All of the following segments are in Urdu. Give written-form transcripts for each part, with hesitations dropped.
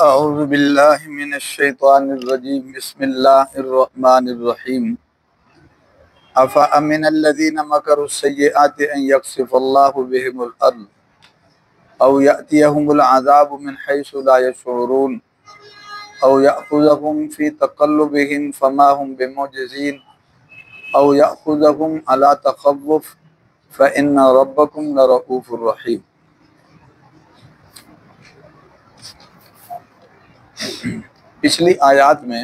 اعوذ باللہ من الشیطان الرجیم بسم اللہ الرحمن الرحیم افامن الذین مکروا السیئات ان یخسف اللہ بهم الارض او یأتیہم العذاب من حیث لا یشعرون او یأخذہم فی تقلبہم فما هم بمعجزین او یأخذہم علی تخوف فإن ربکم لرؤوف رحیم۔ پچھلی آیات میں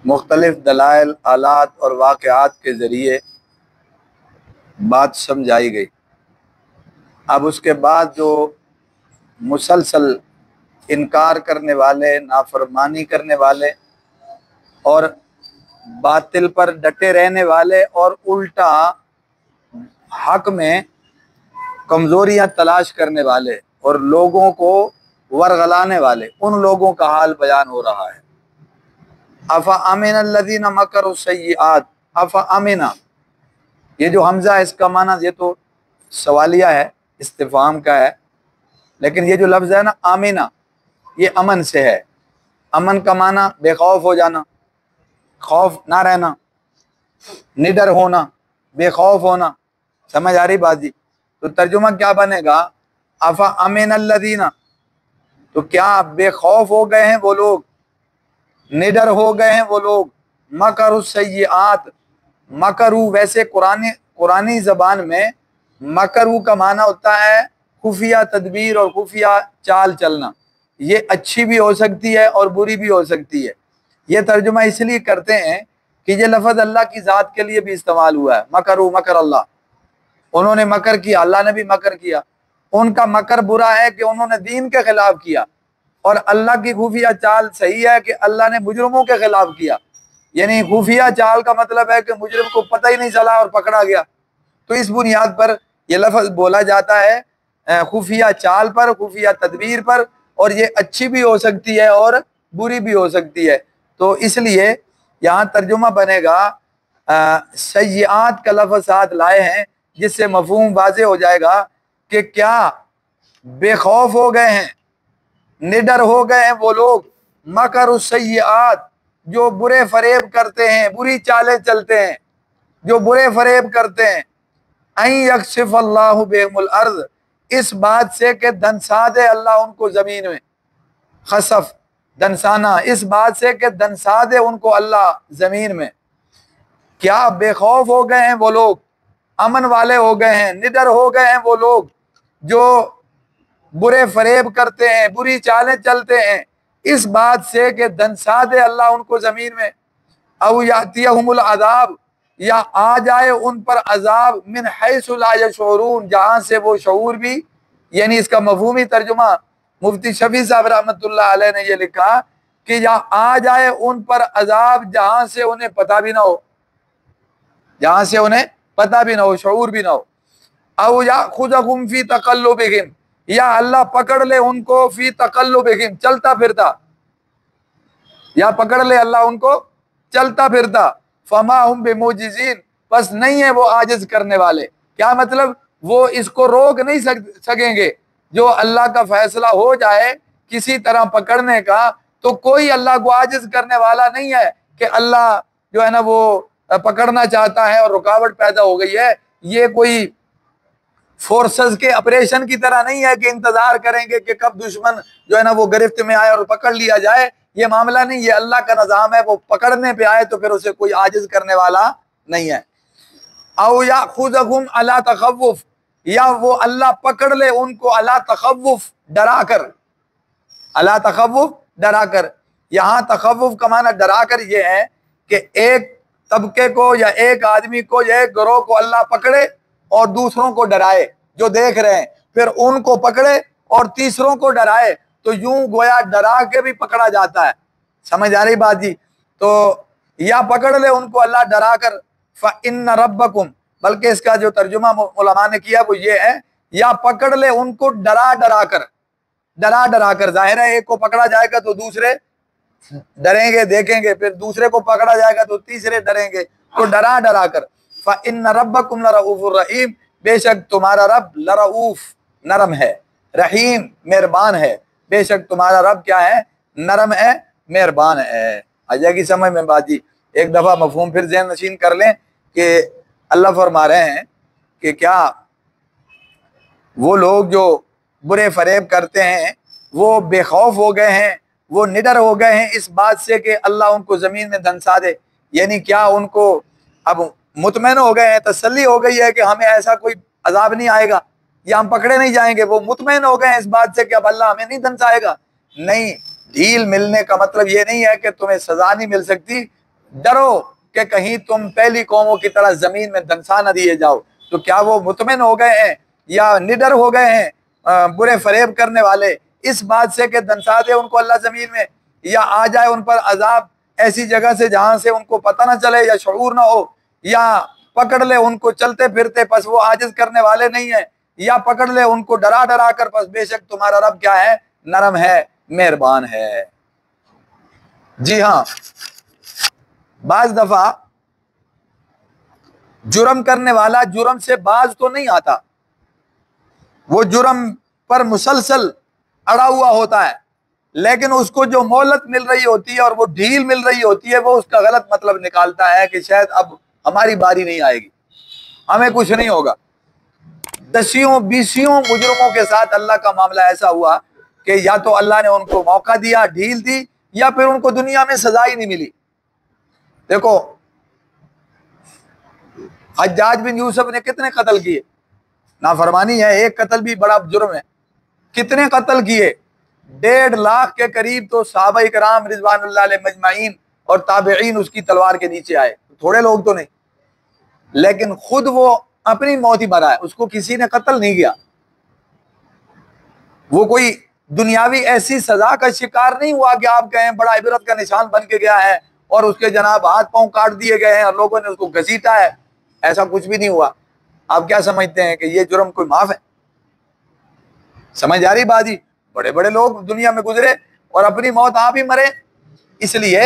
مختلف دلائل، آلات اور واقعات کے ذریعے بات سمجھائی گئی۔ اب اس کے بعد جو مسلسل انکار کرنے والے، نافرمانی کرنے والے اور باطل پر ڈٹے رہنے والے اور الٹا حق میں کمزوریاں تلاش کرنے والے اور لوگوں کو ورغلانے والے، ان لوگوں کا حال بیان ہو رہا ہے۔ افامن الذین مکروا السیئات، افامنا، یہ جو حمزہ ہے اس کا معنی یہ تو سوالیہ ہے، استفہام کا ہے، لیکن یہ جو لفظ ہے نا آمینہ، یہ امن سے ہے۔ امن کا معنی بے خوف ہو جانا، خوف نہ رہنا، نڈر ہونا، بے خوف ہونا۔ سمجھ آ رہی بات جی؟ تو ترجمہ کیا بنے گا؟ افامن الذین، تو کیا بے خوف ہو گئے ہیں وہ لوگ، نڈر ہو گئے ہیں وہ لوگ، مکروا السیئات، مکرو ویسے قرآنی زبان میں مکرو کا معنی ہوتا ہے خفیہ تدبیر اور خفیہ چال چلنا۔ یہ اچھی بھی ہو سکتی ہے اور بری بھی ہو سکتی ہے۔ یہ ترجمہ اس لیے کرتے ہیں کہ یہ لفظ اللہ کی ذات کے لیے بھی استعمال ہوا ہے، مکرو مکر اللہ، انہوں نے مکر کیا، اللہ نے بھی مکر کیا۔ ان کا مکر برا ہے کہ انہوں نے دین کے خلاف کیا، اور اللہ کی خفیہ چال صحیح ہے کہ اللہ نے مجرموں کے خلاف کیا۔ یعنی خفیہ چال کا مطلب ہے کہ مجرم کو پتہ ہی نہیں چلا اور پکڑا گیا، تو اس بنیاد پر یہ لفظ بولا جاتا ہے، خفیہ چال پر، خفیہ تدبیر پر، اور یہ اچھی بھی ہو سکتی ہے اور بری بھی ہو سکتی ہے۔ تو اس لیے یہاں ترجمہ بنے گا سیئات کا لفظ ساتھ لائے ہیں، جس سے مفہوم واضح ہو جائے گا کہ کیا بے خوف ہو گئے ہیں، نڈر ہو گئے ہیں وہ لوگ، مکر السیئات، جو برے فریب کرتے ہیں، بری چالیں چلتے ہیں، جو برے فریب کرتے ہیں، ان یکشف اللہ بہم الارض، اس بات سے کہ دنسا دے اللہ ان کو زمین میں، خسف دنسانا، اس بات سے کہ دنسا دے ان کو اللہ زمین میں۔ کیا بے خوف ہو گئے ہیں وہ لوگ، امن والے ہو گئے ہیں، نڈر ہو گئے ہیں وہ لوگ جو برے فریب کرتے ہیں، بری چالیں چلتے ہیں، اس بات سے کہ دنسا دے اللہ ان کو زمین میں، او یاتیہم العذاب، یا آ جائے ان پر عذاب، من حیث لا یشعرون، جہاں سے وہ شعور بھی، یعنی اس کا مفہومی ترجمہ مفتی شفیع صاحب رحمۃ اللہ علیہ نے یہ لکھا کہ یا آ جائے ان پر عذاب جہاں سے انہیں پتہ بھی نہ ہو، جہاں سے انہیں پتہ بھی نہ ہو، شعور بھی نہ ہو، او یاخذہم فی تقلبہم، یا اللہ پکڑ لے ان کو فی تقلبہم، چلتا پھرتا، یا پکڑ لے اللہ ان کو چلتا پھرتا، فما ہم بمعجزین، بس نہیں ہے وہ عاجز کرنے والے۔ کیا مطلب؟ وہ اس کو روک نہیں سکیں گے۔ جو اللہ کا فیصلہ ہو جائے کسی طرح پکڑنے کا، تو کوئی اللہ کو عاجز کرنے والا نہیں ہے کہ اللہ جو ہے نا وہ پکڑنا چاہتا ہے اور رکاوٹ پیدا ہو گئی ہے۔ یہ کوئی فورسز کے آپریشن کی طرح نہیں ہے کہ انتظار کریں گے کہ کب دشمن جو ہے نا وہ گرفت میں آئے اور پکڑ لیا جائے۔ یہ معاملہ نہیں، یہ اللہ کا نظام ہے، وہ پکڑنے پہ آئے تو پھر اسے کوئی عاجز کرنے والا نہیں ہے۔ او یاخذہم علی تخوف، یا وہ اللہ پکڑ لے ان کو علی تخوف، ڈرا کر، علی تخوف، ڈرا کر۔ یہاں تخوف کا معنی ڈرا کر یہ ہے کہ ایک طبقے کو یا ایک آدمی کو یا ایک گروہ کو اللہ پکڑے اور دوسروں کو ڈرائے جو دیکھ رہے ہیں، پھر ان کو پکڑے اور تیسروں کو ڈرائے، تو یوں گویا ڈرا کے بھی پکڑا جاتا ہے۔ سمجھ آ رہی بات جی؟ تو یا پکڑ لے ان کو اللہ ڈرا کر، فَإِنَّ رَبَّكُمْ، بلکہ اس کا جو ترجمہ علماء نے کیا وہ یہ ہے، یا پکڑ لے ان کو ڈرا ڈرا کر، ڈرا ڈرا کر۔ ظاہر ہے ایک کو پکڑا جائے گا تو دوسرے ڈریں گے، دیکھیں گے، پھر دوسرے کو پکڑا جائے گا تو تیسرے ڈریں گے، تو ڈرا ڈرا کر۔ فَإِنَّ رَبَّكُمْ لَرَؤُوفٌ الرَّحِيمٌ، بے شک تمہارا رب لرؤوف، نرم ہے، رحیم، مہربان ہے، بے شک تمہارا رب کیا ہے؟ نرم ہے، مہربان ہے۔ آ جائے گی سمجھ میں بات جی؟ ایک دفعہ مفہوم پھر ذہن نشین کر لیں کہ اللہ فرما رہے ہیں کہ کیا وہ لوگ جو برے فریب کرتے ہیں وہ بے خوف ہو گئے ہیں، وہ نڈر ہو گئے ہیں اس بات سے کہ اللہ ان کو زمین میں دھنسا دے؟ یعنی کیا ان کو اب مطمئن ہو گئے ہیں، تسلی ہو گئی ہے کہ ہمیں ایسا کوئی عذاب نہیں آئے گا یا ہم پکڑے نہیں جائیں گے؟ وہ مطمئن ہو گئے ہیں اس بات سے کہ اب اللہ ہمیں نہیں دھنسائے گا؟ نہیں، ڈھیل ملنے کا مطلب یہ نہیں ہے کہ تمہیں سزا نہیں مل سکتی، ڈرو کہ کہیں تم پہلی قوموں کی طرح زمین میں دھنسا نہ دیے جاؤ۔ تو کیا وہ مطمئن ہو گئے ہیں یا نڈر ہو گئے ہیں برے فریب کرنے والے اس بات سے کہ دھنسا دے ان کو اللہ زمین میں، یا آ جائے ان پر عذاب ایسی جگہ سے جہاں سے ان کو پتہ نہ چلے یا شعور نہ ہو، یا پکڑ لے ان کو چلتے پھرتے پس وہ عاجز کرنے والے نہیں ہیں، یا پکڑ لے ان کو ڈرا ڈرا کر پس بے شک تمہارا رب کیا ہے؟ نرم ہے، مہربان ہے۔ جی ہاں، بعض دفعہ جرم کرنے والا جرم سے باز تو نہیں آتا، وہ جرم پر مسلسل اڑا ہوا ہوتا ہے، لیکن اس کو جو مہلت مل رہی ہوتی ہے اور وہ ڈھیل مل رہی ہوتی ہے وہ اس کا غلط مطلب نکالتا ہے کہ شاید اب ہماری باری نہیں آئے گی، ہمیں کچھ نہیں ہوگا۔ 10-20 مجرموں کے ساتھ اللہ کا معاملہ ایسا ہوا کہ یا تو اللہ نے ان کو موقع دیا، ڈھیل دی، یا پھر ان کو دنیا میں سزا ہی نہیں ملی۔ دیکھو حجاج بن یوسف نے کتنے قتل کیے؟ نافرمانی ہے، ایک قتل بھی بڑا جرم ہے۔ کتنے قتل کیے؟ 1.5 لاکھ کے قریب تو صحابہ کرام رضوان اللہ علیہ مجمعین اور تابعین اس کی تلوار کے نیچے آئے، تھوڑے لوگ تو نہیں، لیکن خود وہ اپنی موت ہی مرا ہے، اس کو کسی نے قتل نہیں کیا۔ وہ کوئی دنیاوی ایسی سزا کا شکار نہیں ہوا کہ آپ کہیں بڑا عبرت کا نشان بن کے گیا ہے اور اس کے جناب ہاتھ پاؤں کاٹ دیے گئے ہیں اور لوگوں نے اس کو گھسیٹا ہے، ایسا کچھ بھی نہیں ہوا۔ آپ کیا سمجھتے ہیں کہ یہ جرم کوئی معاف ہے؟ سمجھ آ رہی بات جی؟ بڑے بڑے لوگ دنیا میں گزرے اور اپنی موت آپ ہی مرے۔ اس لیے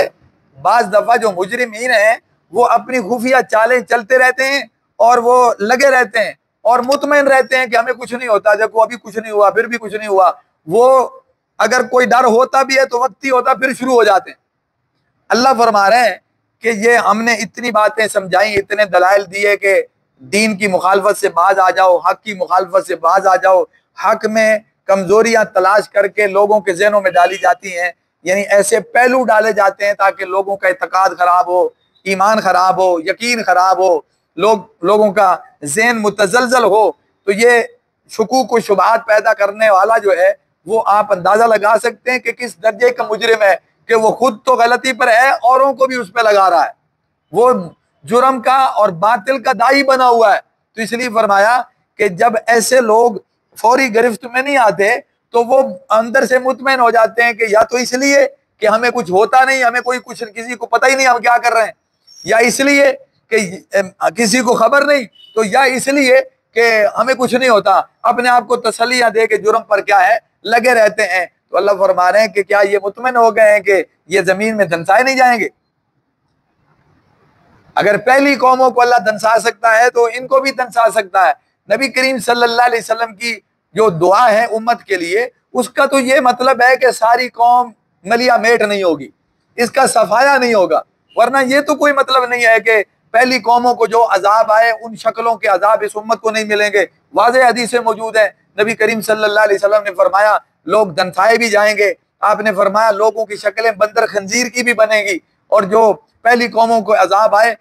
بعض دفعہ جو مجرمین ہیں وہ اپنی خفیہ چالیں چلتے رہتے ہیں اور وہ لگے رہتے ہیں اور مطمئن رہتے ہیں کہ ہمیں کچھ نہیں ہوتا، دیکھو ابھی کچھ نہیں ہوا، پھر بھی کچھ نہیں ہوا۔ وہ اگر کوئی ڈر ہوتا بھی ہے تو وقتی ہوتا، پھر شروع ہو جاتے ہیں۔ اللہ فرما رہے ہیں کہ یہ ہم نے اتنی باتیں سمجھائیں، اتنے دلائل دیے کہ دین کی مخالفت سے باز آ جاؤ، حق کی مخالفت سے باز آ جاؤ۔ حق میں کمزوریاں تلاش کر کے لوگوں کے ذہنوں میں ڈالی جاتی ہیں، یعنی ایسے پہلو ڈالے جاتے ہیں تاکہ لوگوں کا اعتقاد خراب ہو، ایمان خراب ہو، یقین خراب ہو، لوگوں کا ذہن متزلزل ہو۔ تو یہ شکوک و شبہات پیدا کرنے والا جو ہے وہ آپ اندازہ لگا سکتے ہیں کہ کس درجے کا مجرم ہے کہ وہ خود تو غلطی پر ہے، اوروں کو بھی اس پہ لگا رہا ہے، وہ جرم کا اور باطل کا داعی بنا ہوا ہے۔ تو اس لیے فرمایا کہ جب ایسے لوگ فوری گرفت میں نہیں آتے تو وہ اندر سے مطمئن ہو جاتے ہیں کہ یا تو اس لیے کہ ہمیں کچھ ہوتا نہیں، ہمیں کوئی کچھ کسی کو پتہ ہی نہیں ہم کیا کر رہے ہیں، یا اس لیے کہ کسی کو خبر نہیں، تو یا اس لیے کہ ہمیں کچھ نہیں ہوتا، اپنے آپ کو تسلیاں دے کے جرم پر کیا ہے لگے رہتے ہیں۔ تو اللہ فرما رہے ہیں کہ کیا یہ مطمئن ہو گئے ہیں کہ یہ زمین میں دھنسائے نہیں جائیں گے؟ اگر پہلی قوموں کو اللہ دھنسا سکتا ہے تو ان کو بھی دھنسا سکتا ہے۔ نبی کریم صلی اللہ علیہ وسلم کی جو دعا ہے امت کے لیے، اس کا تو یہ مطلب ہے کہ ساری قوم ملیا میٹ نہیں ہوگی، اس کا صفایا نہیں ہوگا، ورنہ یہ تو کوئی مطلب نہیں ہے کہ پہلی قوموں کو جو عذاب آئے ان شکلوں کے عذاب اس امت کو نہیں ملیں گے۔ واضح حدیثیں موجود ہیں، نبی کریم صلی اللہ علیہ وسلم نے فرمایا لوگ دھنسائے بھی جائیں گے، آپ نے فرمایا لوگوں کی شکلیں بندر خنزیر کی بھی بنے گی، اور جو پہلی قوموں کو عذاب آئے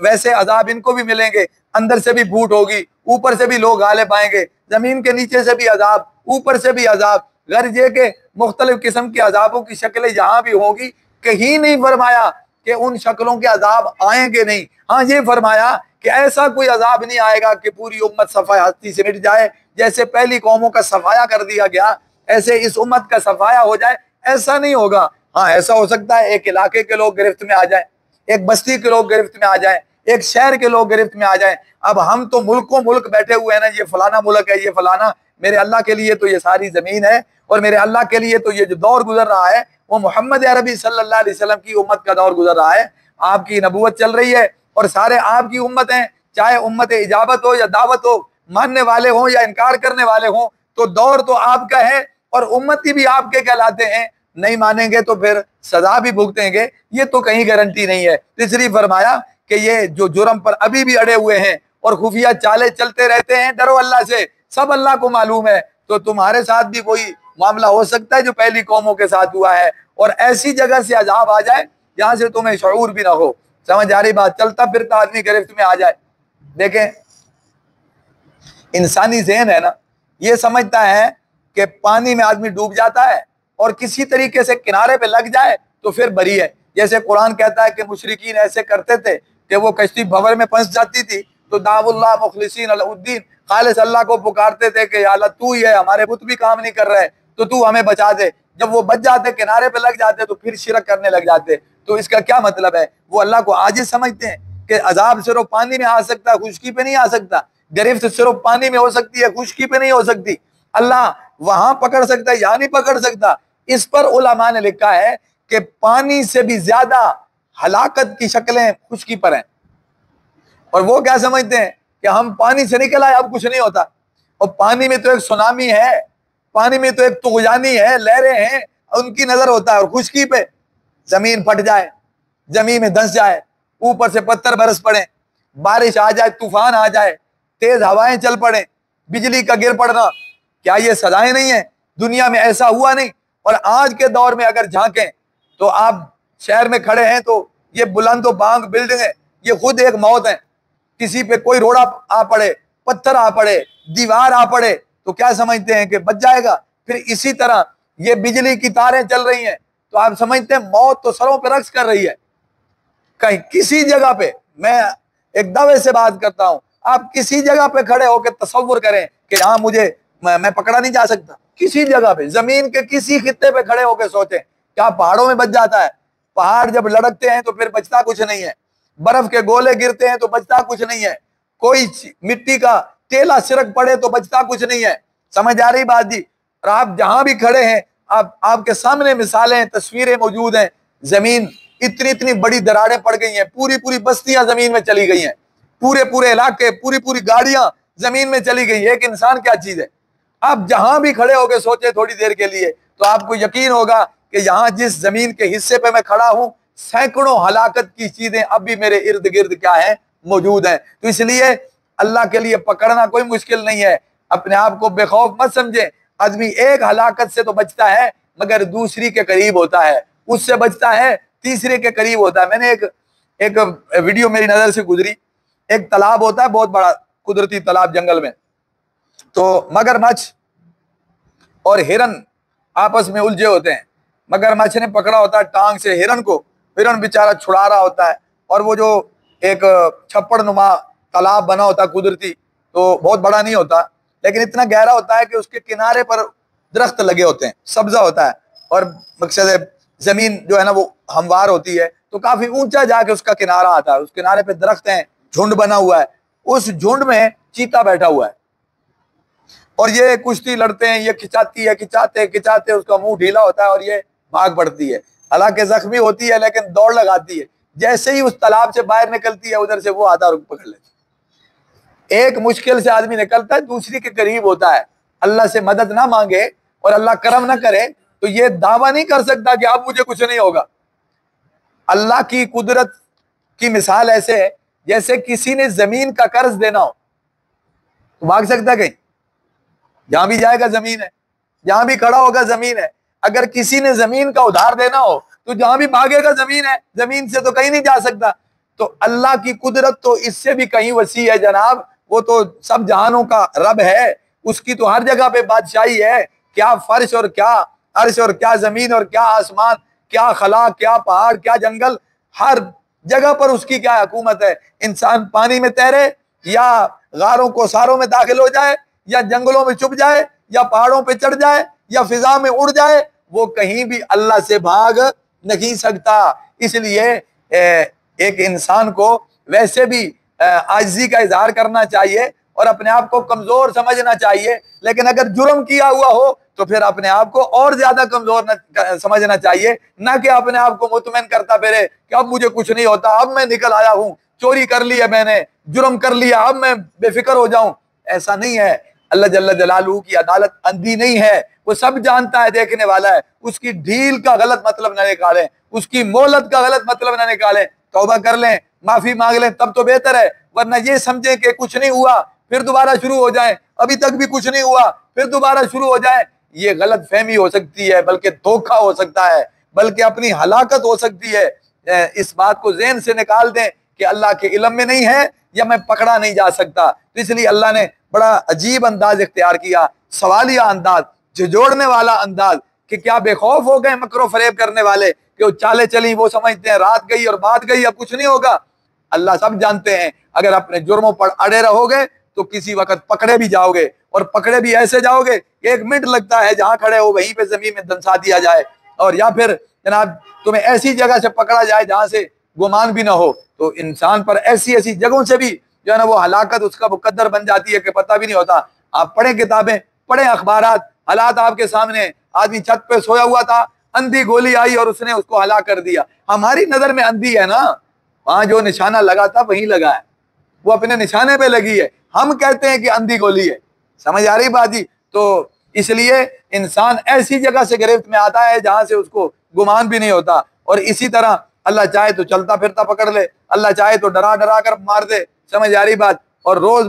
ویسے عذاب ان کو بھی ملیں گے، اندر سے بھی بھوٹ ہوگی، اوپر سے بھی لوگ غالب آئیں گے، زمین کے نیچے سے بھی عذاب، اوپر سے بھی عذاب، غرض یہ کہ مختلف قسم کے عذابوں کی شکلیں جہاں بھی ہوں گی۔ کہیں نہیں فرمایا کہ ان شکلوں کے عذاب آئیں گے نہیں، ہاں یہ فرمایا کہ ایسا کوئی عذاب نہیں آئے گا کہ پوری امت صفایا ہستی سے مٹ جائے، جیسے پہلی قوموں کا صفایا کر دیا گیا ایسے اس امت کا صفایا ہو جائے، ایسا نہیں ہوگا۔ ہاں ایسا ہو سکتا ہے ایک علاقے کے لوگ گرفت میں آ جائیں، ایک بستی کے لوگ گرفت میں آ جائیں، ایک شہر کے لوگ گرفت میں آ جائیں۔ اب ہم تو ملکوں ملک بیٹھے ہوئے ہیں نا، یہ فلانا ملک ہے، یہ فلانا، میرے اللہ کے لیے تو یہ ساری زمین ہے، اور میرے اللہ کے لیے تو یہ جو دور گزر رہا ہے وہ محمد عربی صلی اللہ علیہ وسلم کی امت کا دور گزر رہا ہے، آپ کی نبوت چل رہی ہے اور سارے آپ کی امت ہیں، چاہے امت اجابت ہو یا دعوت ہو، ماننے والے ہوں یا انکار کرنے والے ہوں، تو دور تو آپ کا ہے اور امتی بھی آپ کے کہلاتے ہیں, نہیں مانیں گے تو پھر سزا بھی بھگتیں گے, یہ تو کہیں گارنٹی نہیں ہے. اس لیے فرمایا کہ یہ جو جرم پر ابھی بھی اڑے ہوئے ہیں اور خفیہ چالیں چلتے رہتے ہیں, ڈرو اللہ سے, سب اللہ کو معلوم ہے. تو تمہارے ساتھ بھی کوئی معاملہ ہو سکتا ہے جو پہلی قوموں کے ساتھ ہوا ہے, اور ایسی جگہ سے عذاب آ جائے جہاں سے تمہیں شعور بھی نہ ہو. سمجھ آ رہی بات؟ چلتا پھرتا آدمی گرفت میں آ جائے. دیکھیں انسانی ذہن ہے نا, یہ سمجھتا ہے کہ پانی میں آدمی ڈوب جاتا ہے اور کسی طریقے سے کنارے پہ لگ جائے تو پھر بری ہے. جیسے قرآن کہتا ہے کہ مشرکین ایسے کرتے تھے کہ وہ کشتی بھور میں پھنس جاتی تھی تو دعو اللہ مخلصین له الدین, خالص اللہ کو پکارتے تھے کہ یا اللہ تو ہی ہے, ہمارے بت بھی کام نہیں کر رہے تو تو ہمیں بچا دے. جب وہ بچ جاتے, کنارے پہ لگ جاتے, تو پھر شرک کرنے لگ جاتے. تو اس کا کیا مطلب ہے؟ وہ اللہ کو عاجز سمجھتے ہیں کہ عذاب صرف پانی میں آ سکتا ہے, خشکی پہ نہیں آ سکتا. گرفت صرف پانی میں ہو سکتی ہے, خشکی پہ نہیں ہو سکتی. اللہ وہاں پکڑ سکتا ہے, یہاں نہیں پکڑ سکتا. اس پر علماء نے لکھا ہے کہ پانی سے بھی زیادہ ہلاکت کی شکلیں خشکی پر ہیں. اور وہ کیا سمجھتے ہیں کہ ہم پانی سے نکل آئے, اب کچھ نہیں ہوتا. اور پانی میں تو ایک سونامی ہے, پانی میں تو ایک طغیانی ہے, لہریں ہیں, ان کی نظر ہوتا ہے. اور خشکی پہ زمین پھٹ جائے, زمین میں دھنس جائے, اوپر سے پتھر برس پڑے, بارش آ جائے, طوفان آ جائے, تیز ہوائیں چل پڑے, بجلی کا گر پڑنا, کیا یہ سزائیں نہیں ہیں؟ دنیا میں ایسا ہوا نہیں. اور آج کے دور میں اگر جھانکیں تو آپ شہر میں کھڑے ہیں تو یہ بلند و بانگ بلڈنگ ہے, یہ خود ایک موت ہے. کسی پہ کوئی روڑا آ پڑے, پتھر آ پڑے, دیوار آ پڑے تو کیا سمجھتے ہیں کہ بچ جائے گا؟ پھر اسی طرح یہ بجلی کی تاریں چل رہی ہیں تو آپ سمجھتے ہیں موت تو سروں پہ رقص کر رہی ہے. کہیں کسی جگہ پہ, میں ایک دعوے سے بات کرتا ہوں, آپ کسی جگہ پہ کھڑے ہو کے تصور کریں کہ ہاں مجھے میں پکڑا نہیں جا سکتا. کسی جگہ پہ, زمین کے کسی خطے پہ کھڑے ہو کے سوچیں, کیا پہاڑوں میں بچ جاتا ہے؟ پہاڑ جب لڑکتے ہیں تو پھر بچتا کچھ نہیں ہے. برف کے گولے گرتے ہیں تو بچتا کچھ نہیں ہے. کوئی مٹی کا ٹیلا سرک پڑے تو بچتا کچھ نہیں ہے. سمجھ آ رہی بات جی؟ اور آپ جہاں بھی کھڑے ہیں, آپ کے سامنے مثالیں, تصویریں موجود ہیں. زمین اتنی بڑی دراڑیں پڑ گئی ہیں, پوری بستیاں زمین میں چلی گئی ہیں, پورے علاقے, پوری گاڑیاں زمین میں چلی گئی. ایک انسان کیا چیز ہے؟ آپ جہاں بھی کھڑے ہو کے سوچے تھوڑی دیر کے لیے تو آپ کو یقین ہوگا کہ یہاں جس زمین کے حصے پہ میں کھڑا ہوں, سینکڑوں ہلاکت کی چیزیں اب بھی میرے ارد گرد کیا ہے, موجود ہیں. تو اس لیے اللہ کے لیے پکڑنا کوئی مشکل نہیں ہے. اپنے آپ کو بے خوف مت سمجھے. آدمی ایک ہلاکت سے تو بچتا ہے مگر دوسری کے قریب ہوتا ہے, اس سے بچتا ہے تیسرے کے قریب ہوتا ہے. میں نے ایک ویڈیو میری نظر سے گزری. ایک تالاب ہوتا ہے, بہت بڑا قدرتی تالاب جنگل میں, تو مگرمچھ اور ہرن آپس میں الجھے ہوتے ہیں. مگرمچھ نے پکڑا ہوتا ہے ٹانگ سے ہرن کو, ہرن بیچارہ چھڑا رہا ہوتا ہے, اور وہ جو ایک چھپڑ نما تالاب بنا ہوتا ہے قدرتی, تو بہت بڑا نہیں ہوتا لیکن اتنا گہرا ہوتا ہے کہ اس کے کنارے پر درخت لگے ہوتے ہیں, سبزہ ہوتا ہے, اور مقصد ہے زمین جو ہے نا وہ ہموار ہوتی ہے, تو کافی اونچا جا کے اس کا کنارہ آتا ہے. اس کنارے پہ درخت ہیں, جھنڈ بنا ہوا ہے, اس جھنڈ میں چیتا بیٹھا ہوا ہے, اور یہ کشتی لڑتے ہیں. یہ کھچاتی ہے, کھچاتے اس کا منہ ڈھیلا ہوتا ہے اور یہ بھاگ پڑتی ہے, حالانکہ زخمی ہوتی ہے لیکن دوڑ لگاتی ہے. جیسے ہی اس تالاب سے باہر نکلتی ہے ادھر سے وہ آتا اور پکڑ لیتا. ایک مشکل سے آدمی نکلتا ہے, دوسری کے قریب ہوتا ہے. اللہ سے مدد نہ مانگے اور اللہ کرم نہ کرے تو یہ دعویٰ نہیں کر سکتا کہ اب مجھے کچھ نہیں ہوگا. اللہ کی قدرت کی مثال ایسے ہے جیسے کسی نے زمین کا قرض دینا ہو تو بھاگ سکتا ہے کہیں؟ جہاں بھی جائے گا زمین ہے, جہاں بھی کھڑا ہوگا زمین ہے. اگر کسی نے زمین کا ادھار دینا ہو تو جہاں بھی بھاگے گا زمین ہے, زمین سے تو کہیں نہیں جا سکتا. تو اللہ کی قدرت تو اس سے بھی کہیں وسیع ہے جناب. وہ تو سب جہانوں کا رب ہے, اس کی تو ہر جگہ پہ بادشاہی ہے. کیا فرش اور کیا عرش اور کیا زمین اور کیا آسمان, کیا خلا, کیا پہاڑ, کیا جنگل, ہر جگہ پر اس کی کیا حکومت ہے. انسان پانی میں تیرے یا غاروں کو ساروں میں داخل ہو جائے یا جنگلوں میں چھپ جائے یا پہاڑوں پہ چڑھ جائے یا فضا میں اڑ جائے, وہ کہیں بھی اللہ سے بھاگ نہیں سکتا. اس لیے ایک انسان کو ویسے بھی عاجزی کا اظہار کرنا چاہیے اور اپنے آپ کو کمزور سمجھنا چاہیے, لیکن اگر جرم کیا ہوا ہو تو پھر اپنے آپ کو اور زیادہ کمزور سمجھنا چاہیے, نہ کہ اپنے آپ کو مطمئن کرتا پھرے کہ اب مجھے کچھ نہیں ہوتا, اب میں نکل آیا ہوں, چوری کر لی ہے میں نے, جرم کر لیا, اب میں بے فکر ہو جاؤں. ایسا نہیں ہے. اللہ جل جلالہ کی عدالت اندھی نہیں ہے, وہ سب جانتا ہے، دیکھنے والا ہے. اس کی ڈھیل کا غلط مطلب نہ نکالیں، اس کی مہلت کا غلط مطلب نہ نکالیں. توبہ کر لیں، معافی مانگ لیں، تب تو بہتر ہے. ورنہ یہ سمجھیں کہ کچھ نہیں ہوا پھر دوبارہ شروع ہو جائیں، ابھی تک بھی کچھ نہیں ہوا پھر دوبارہ شروع ہو جائیں. یہ غلط فہمی ہو سکتی ہے، بلکہ دھوکہ ہو سکتا ہے، بلکہ اپنی ہلاکت ہو سکتی ہے. اس بات کو ذہن سے نکال دیں کہ اللہ کے علم میں نہیں ہے یا میں پکڑا نہیں جا سکتا. تو اس لیے اللہ نے بڑا عجیب انداز اختیار کیا، سوالیہ انداز، جھجوڑنے والا انداز، کہ کیا بے خوف ہو گئے مکر و فریب کرنے والے کہ وہ چالیں چلی، وہ سمجھتے ہیں رات گئی اور بات گئی، اب کچھ نہیں ہوگا. اللہ سب جانتے ہیں، اگر اپنے جرموں پر اڑے رہو گے تو کسی وقت پکڑے بھی جاؤ گے، اور پکڑے بھی ایسے جاؤ گے کہ 1 منٹ لگتا ہے جہاں کھڑے ہو وہیں پہ زمین میں دنسا دیا جائے، اور یا پھر جناب تمہیں ایسی جگہ سے پکڑا جائے جہاں سے گمان بھی نہ ہو. تو انسان پر ایسی ایسی جگہوں سے بھی جو ہے نا وہ ہلاکت اس کا مقدر بن جاتی ہے کہ پتہ بھی نہیں ہوتا. آپ پڑھیں کتابیں، پڑھیں اخبارات، حالات آپ کے سامنے. آدمی چھت پہ سویا ہوا تھا، اندھی گولی آئی اور اس نے اس کو ہلاک کر دیا. ہماری نظر میں اندھی ہے نا، وہاں جو نشانہ لگا تھا وہیں لگا ہے، وہ اپنے نشانے پہ لگی ہے، ہم کہتے ہیں کہ اندھی گولی ہے. سمجھ آ رہی بات جی؟ تو اس لیے انسان ایسی جگہ سے گرفت میں آتا ہے جہاں سے اس کو گمان بھی نہیں ہوتا. اور اسی طرح اللہ چاہے تو چلتا پھرتا پکڑ لے، اللہ چاہے تو ڈرا ڈرا کر مار دے. سمجھ آ رہی بات؟ اور روز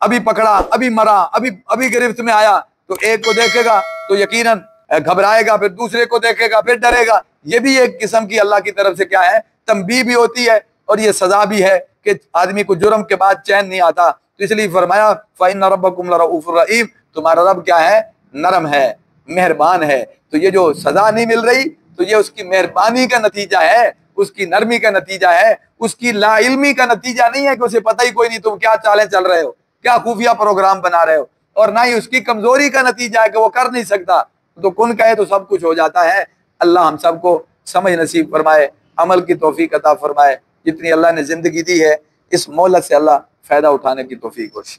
ابھی پکڑا، ابھی مرا، ابھی گرفت میں آیا، تو ایک کو دیکھے گا تو یقیناً گھبرائے گا، پھر دوسرے کو دیکھے گا پھر ڈرے گا. یہ بھی ایک قسم کی اللہ کی طرف سے کیا ہے، تنبیہ بھی ہوتی ہے، اور یہ سزا بھی ہے کہ آدمی کو جرم کے بعد چین نہیں آتا. تو اس لیے فرمایا فَإِنَّ رَبَّكُمْ لَرَءُوفٌ رَحِيمٌ، تمہارا رب کیا ہے، نرم ہے، مہربان ہے. تو یہ جو سزا نہیں مل رہی تو یہ اس کی مہربانی کا نتیجہ ہے، اس کی نرمی کا نتیجہ ہے، اس کی لا علمی کا نتیجہ نہیں ہے کہ اسے پتہ ہی کوئی نہیں تم کیا چالیں چل رہے ہو، کیا خفیہ پروگرام بنا رہے ہو، اور نہ ہی اس کی کمزوری کا نتیجہ ہے کہ وہ کر نہیں سکتا. تو کن کہے تو سب کچھ ہو جاتا ہے. اللہ ہم سب کو سمجھ نصیب فرمائے، عمل کی توفیق عطا فرمائے. جتنی اللہ نے زندگی دی ہے اس مہلت سے اللہ فائدہ اٹھانے کی توفیق بخشے.